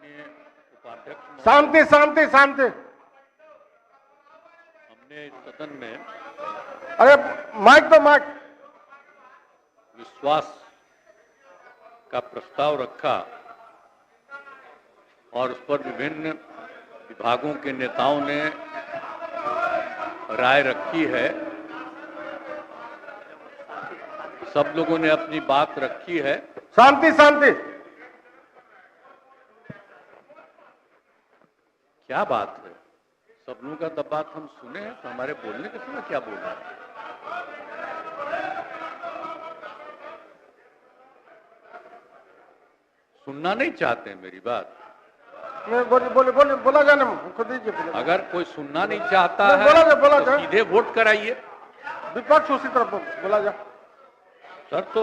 माननीय उपाध्यक्ष, शांति शांति शांति। हमने इस सदन में अरे माइक तो माइक। विश्वास का प्रस्ताव रखा और उस पर विभिन्न विभागों के नेताओं ने राय रखी है। सब लोगों ने अपनी बात रखी है। शांति शांति। क्या बात है? सब लोगों का बात हम सुने हैं, तो हमारे बोलने के समय क्या बोल रहे हैं? सुनना नहीं चाहते हैं मेरी बात? बोला जाने खुद दीजिए। अगर कोई सुनना नहीं चाहता है बोला तो सीधे वोट कराइए। विपक्ष उसी तरफ बोला जा। सर, तो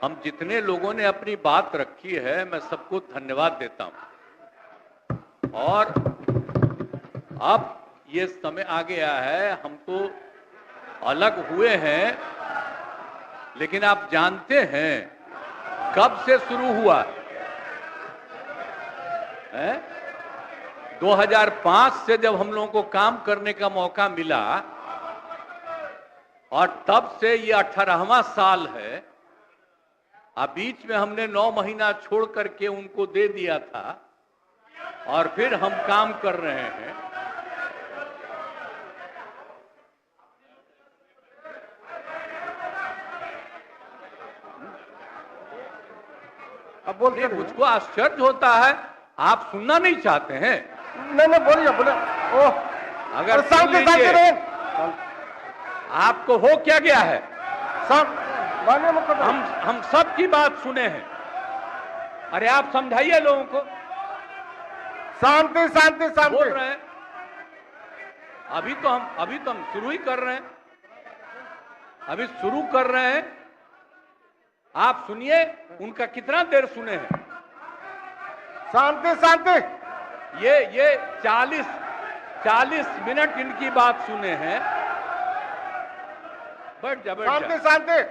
हम जितने लोगों ने अपनी बात रखी है, मैं सबको धन्यवाद देता हूं। और अब ये समय आ गया है, हम तो अलग हुए हैं, लेकिन आप जानते हैं कब से शुरू हुआ है? 2005 से जब हम लोगों को काम करने का मौका मिला और तब से ये 18वां साल है। अब बीच में हमने 9 महीना छोड़ करके उनको दे दिया था और फिर हम काम कर रहे हैं। अब बोलिए। मुझको आश्चर्य होता है, आप सुनना नहीं चाहते हैं? नहीं बोलिए बोले। ओह, अगर शांति शांति रहे। आपको हो क्या गया है? सब हम सब की बात सुने हैं। अरे आप समझाइए लोगों को। शांति शांति शांति बोल रहे हैं। अभी तो हम शुरू ही कर रहे हैं। अभी शुरू कर रहे हैं। आप सुनिए, उनका कितना देर सुने हैं? शांति शांति। ये 40 मिनट इनकी बात सुने हैं। बैठ जा। शांति शांति।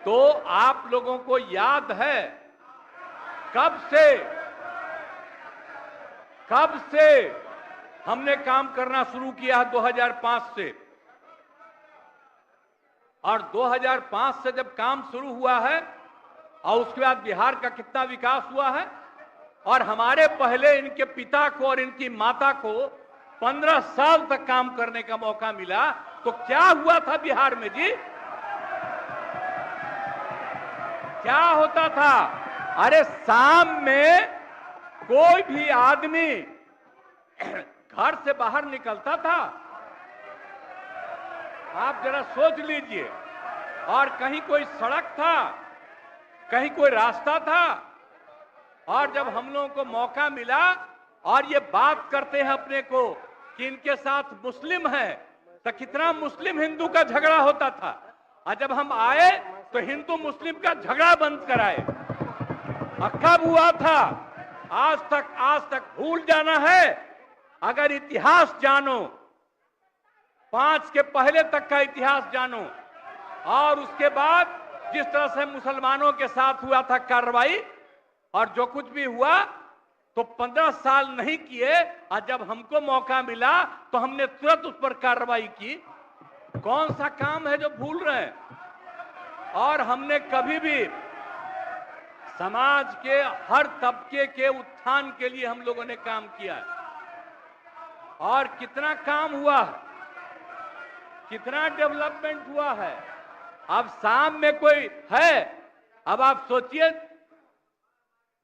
तो आप लोगों को याद है कब से हमने काम करना शुरू किया? 2005 से। और 2005 से जब काम शुरू हुआ है और उसके बाद बिहार का कितना विकास हुआ है, और हमारे पहले इनके पिता को और इनकी माता को 15 साल तक काम करने का मौका मिला। तो क्या हुआ था बिहार में जी? क्या होता था? अरे शाम में कोई भी आदमी घर से बाहर निकलता था, आप जरा सोच लीजिए, और कहीं कोई सड़क था, कहीं कोई रास्ता था। और जब हम लोगों को मौका मिला और ये बात करते हैं अपने को कि इनके साथ मुस्लिम है, तो कितना मुस्लिम हिंदू का झगड़ा होता था। और जब हम आए तो हिंदू मुस्लिम का झगड़ा बंद कराए। कब हुआ था? आज तक भूल जाना है। अगर इतिहास जानो, 5 के पहले तक का इतिहास जानो, और उसके बाद जिस तरह से मुसलमानों के साथ हुआ था कार्रवाई, और जो कुछ भी हुआ, तो 15 साल नहीं किए, और जब हमको मौका मिला तो हमने तुरंत उस पर कार्रवाई की। कौन सा काम है जो भूल रहे हैं? और हमने कभी भी समाज के हर तबके के उत्थान के लिए हम लोगों ने काम किया है। और कितना काम हुआ है, कितना डेवलपमेंट हुआ है। अब शाम में कोई है, अब आप सोचिए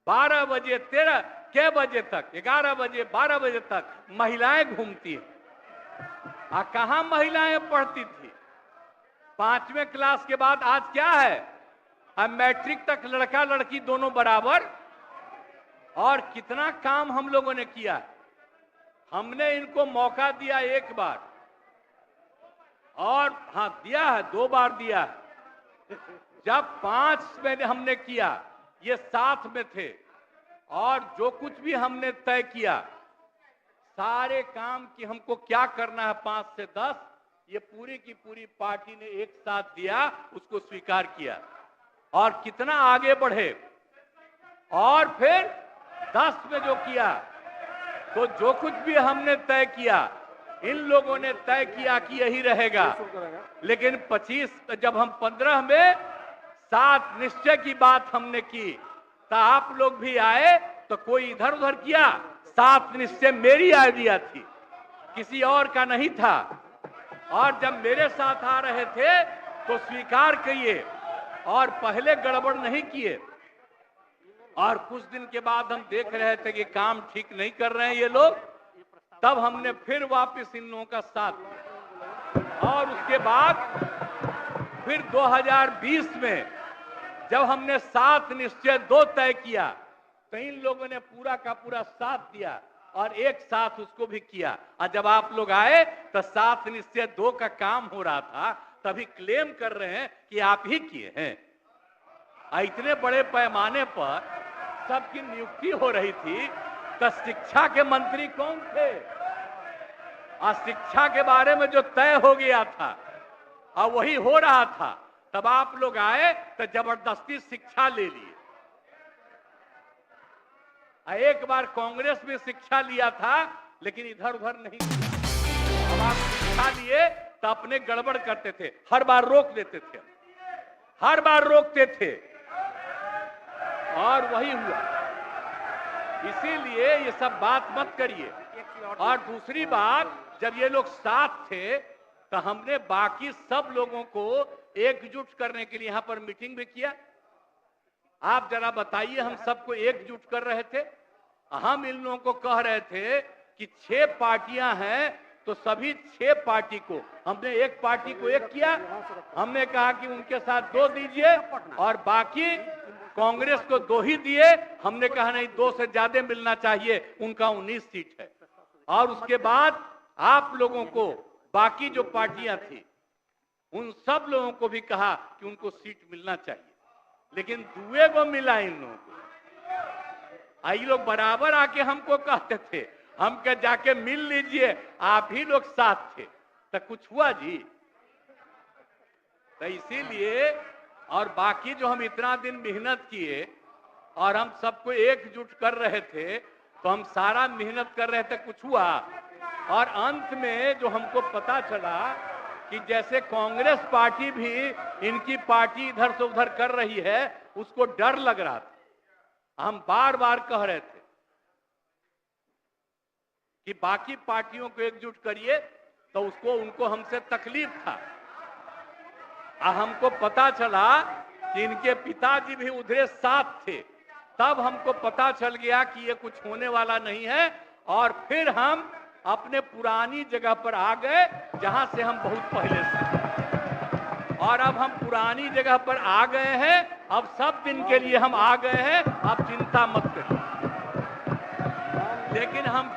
12 बजे 13 के बजे तक, 11 बजे 12 बजे तक महिलाएं घूमती हैं। कहां महिलाएं पढ़ती थी? 5वें क्लास के बाद आज क्या है? अब मैट्रिक तक लड़का लड़की दोनों बराबर। और कितना काम हम लोगों ने किया। हमने इनको मौका दिया एक बार, और हां दिया है, 2 बार दिया है। जब 5 में हमने किया, ये 7 में थे, और जो कुछ भी हमने तय किया, सारे काम की हमको क्या करना है 5 से 10, ये पूरी की पूरी पार्टी ने एक साथ दिया, उसको स्वीकार किया और कितना आगे बढ़े। और फिर 10 में जो किया, तो जो कुछ भी हमने तय किया, इन लोगों ने तय किया कि यही रहेगा। लेकिन 25 जब हम 15 में 7 निश्चय की बात हमने की, तो आप लोग भी आए, तो कोई इधर उधर किया। 7 निश्चय मेरी आइडिया थी, किसी और का नहीं था। और जब मेरे साथ आ रहे थे तो स्वीकार किए और पहले गड़बड़ नहीं किए। और कुछ दिन के बाद हम देख रहे थे कि काम ठीक नहीं कर रहे हैं ये लोग, तब हमने फिर वापस इन लोगों का साथ दिया। और उसके बाद फिर 2020 में जब हमने 7 निश्चय 2 तय किया, तो इन लोगों ने पूरा का पूरा साथ दिया और एक साथ उसको भी किया। और जब आप लोग आए तो 7 निश्चय 2 का काम हो रहा था, तभी क्लेम कर रहे हैं कि आप ही किए हैं। इतने बड़े पैमाने पर सबकी नियुक्ति हो रही थी, तो शिक्षा के मंत्री कौन थे? और शिक्षा के बारे में जो तय हो गया था और वही हो रहा था, तब आप लोग आए तो जबरदस्ती शिक्षा ले लिए। एक बार कांग्रेस में शिक्षा लिया था, लेकिन इधर उधर नहीं किया। अब आप शिक्षा लिए तो अपने गड़बड़ करते थे, हर बार रोक देते थे, हर बार रोकते थे, और वही हुआ। इसीलिए ये सब बात मत करिए। और दूसरी बात, जब ये लोग साथ थे तो हमने बाकी सब लोगों को एकजुट करने के लिए यहां पर मीटिंग भी किया। आप जरा बताइए, हम सबको एकजुट कर रहे थे। हम इन लोगों को कह रहे थे कि 6 पार्टियां हैं, तो सभी 6 पार्टी को हमने एक पार्टी को एक किया। हमने कहा कि उनके साथ 2 दीजिए और बाकी कांग्रेस को 2 ही दिए। हमने कहा नहीं, 2 से ज्यादा मिलना चाहिए, उनका 19 सीट है। और उसके बाद आप लोगों को बाकी जो पार्टियां थी, उन सब लोगों को भी कहा कि उनको सीट मिलना चाहिए, लेकिन दुए को मिला इन लोगों को। ये लोग बराबर आके हमको कहते थे, हम क्या जाके मिल लीजिए, आप ही लोग साथ थे, तो कुछ हुआ जी? तो इसीलिए, और बाकी जो हम इतना दिन मेहनत किए और हम सबको एकजुट कर रहे थे, तो हम सारा मेहनत कर रहे थे, कुछ हुआ? और अंत में जो हमको पता चला कि जैसे कांग्रेस पार्टी भी इनकी पार्टी इधर से उधर कर रही है, उसको डर लग रहा था। हम बार बार कह रहे थे कि बाकी पार्टियों को एकजुट करिए, तो उसको उनको हमसे तकलीफ था। हमको पता चला कि इनके पिताजी भी उधरे साथ थे, तब हमको पता चल गया कि ये कुछ होने वाला नहीं है। और फिर हम अपने पुरानी जगह पर आ गए, जहां से हम बहुत पहले से। और अब हम पुरानी जगह पर आ गए हैं, अब सब दिन के लिए हम आ गए हैं, अब चिंता मत करिए। लेकिन हम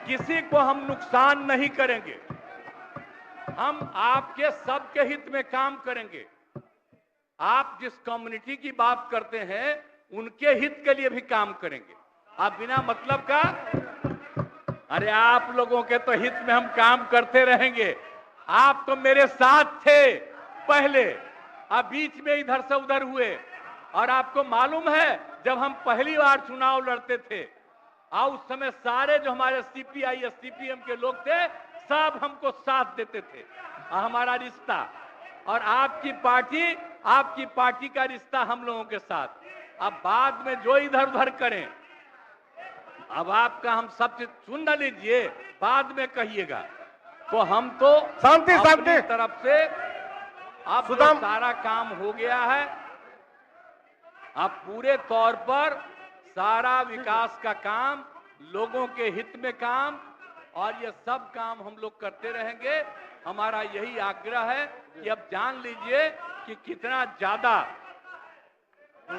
किसी को हम नुकसान नहीं करेंगे। हम आपके सबके हित में काम करेंगे। आप जिस कम्युनिटी की बात करते हैं, उनके हित के लिए भी काम करेंगे। आप बिना मतलब का, अरे आप लोगों के तो हित में हम काम करते रहेंगे। आप तो मेरे साथ थे पहले, अब बीच में इधर से उधर हुए। और आपको मालूम है, जब हम पहली बार चुनाव लड़ते थे, उस समय सारे जो हमारे सीपीआई या सीपीएम के लोग थे, सब हमको साथ देते थे। हमारा रिश्ता और आपकी पार्टी का रिश्ता हम लोगों के साथ। अब बाद में जो इधर उधर करें, अब आपका हम सब चीज सुन न लीजिए, बाद में कहिएगा। तो हम तो शांति तरफ से अब जो सारा काम हो गया है, अब पूरे तौर पर सारा विकास का काम, लोगों के हित में काम, और ये सब काम हम लोग करते रहेंगे। हमारा यही आग्रह है कि अब जान लीजिए कि कितना ज्यादा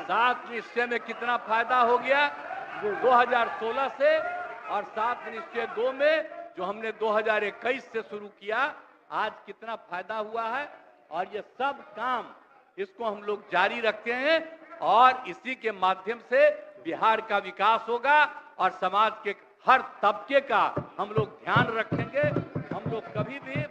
7 निश्चय में कितना फायदा हो गया 2016 से, और 7 निश्चय 2 में जो हमने 2021 से शुरू किया, आज कितना फायदा हुआ है। और ये सब काम इसको हम लोग जारी रखते हैं, और इसी के माध्यम से बिहार का विकास होगा और समाज के हर तबके का हम लोग ध्यान रखेंगे। हम लोग कभी भी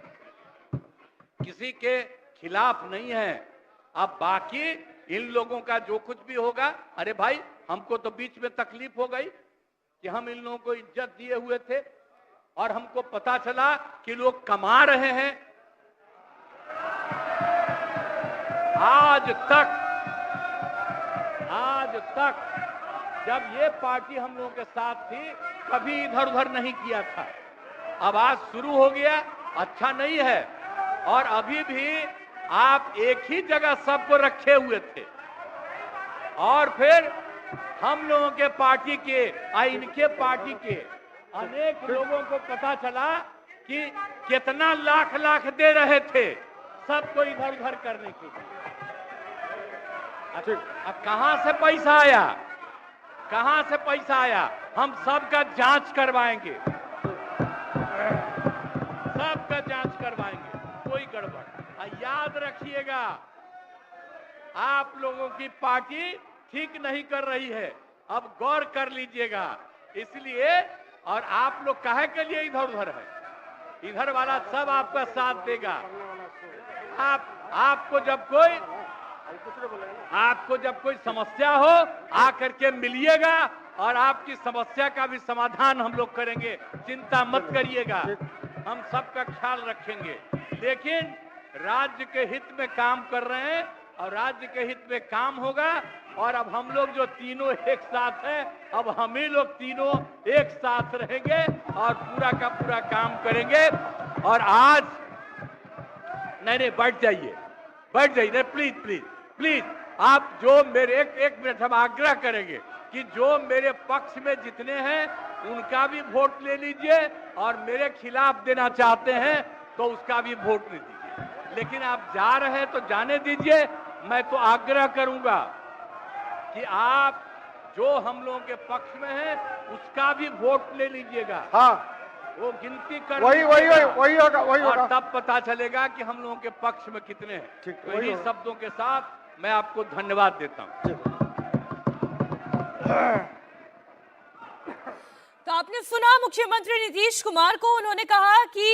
किसी के खिलाफ नहीं है। अब बाकी इन लोगों का जो कुछ भी होगा, अरे भाई हमको तो बीच में तकलीफ हो गई कि हम इन लोगों को इज्जत दिए हुए थे और हमको पता चला कि लोग कमा रहे हैं। आज तक जब ये पार्टी हम लोगों के साथ थी कभी इधर उधर नहीं किया था। अब आज शुरू हो गया, अच्छा नहीं है। और अभी भी आप एक ही जगह सबको रखे हुए थे और फिर हम लोगों के पार्टी के इनके पार्टी के अनेक लोगों को पता चला कि कितना लाख लाख दे रहे थे सबको इधर उधर करने के लिए। अब कहां से पैसा आया, कहां से पैसा आया? हम सबका जांच करवाएंगे, सबका जांच करवाएंगे, कोई गड़बड़। याद रखिएगा, आप लोगों की पार्टी ठीक नहीं कर रही है, अब गौर कर लीजिएगा। इसलिए और आप लोग काहे के लिए इधर उधर है? इधर वाला सब आपका साथ देगा। आपको जब कोई समस्या हो आकर के मिलिएगा और आपकी समस्या का भी समाधान हम लोग करेंगे, चिंता मत करिएगा, हम सबका ख्याल रखेंगे। लेकिन राज्य के हित में काम कर रहे हैं और राज्य के हित में काम होगा। और अब हम लोग जो तीनों एक साथ हैं, अब हम ही लोग तीनों एक साथ रहेंगे और पूरा का पूरा काम करेंगे। और आज नहीं बैठ जाइए, प्लीज प्लीज प्लीज। आप जो मेरे एक मिनट हम आग्रह करेंगे कि जो मेरे पक्ष में जितने हैं उनका भी वोट ले लीजिए और मेरे खिलाफ देना चाहते हैं तो उसका भी वोट ले दीजिए। लेकिन आप जा रहे हैं तो जाने दीजिए। मैं तो आग्रह करूंगा कि आप जो हम लोगों के पक्ष में है उसका भी वोट ले लीजिएगा। हाँ, वो गिनती कर वही होगा। और तब पता चलेगा कि हम लोगों के पक्ष में कितने हैं। तो इन्हीं शब्दों के साथ मैं आपको धन्यवाद देता हूं। तो आपने सुना मुख्यमंत्री नीतीश कुमार को, उन्होंने कहा कि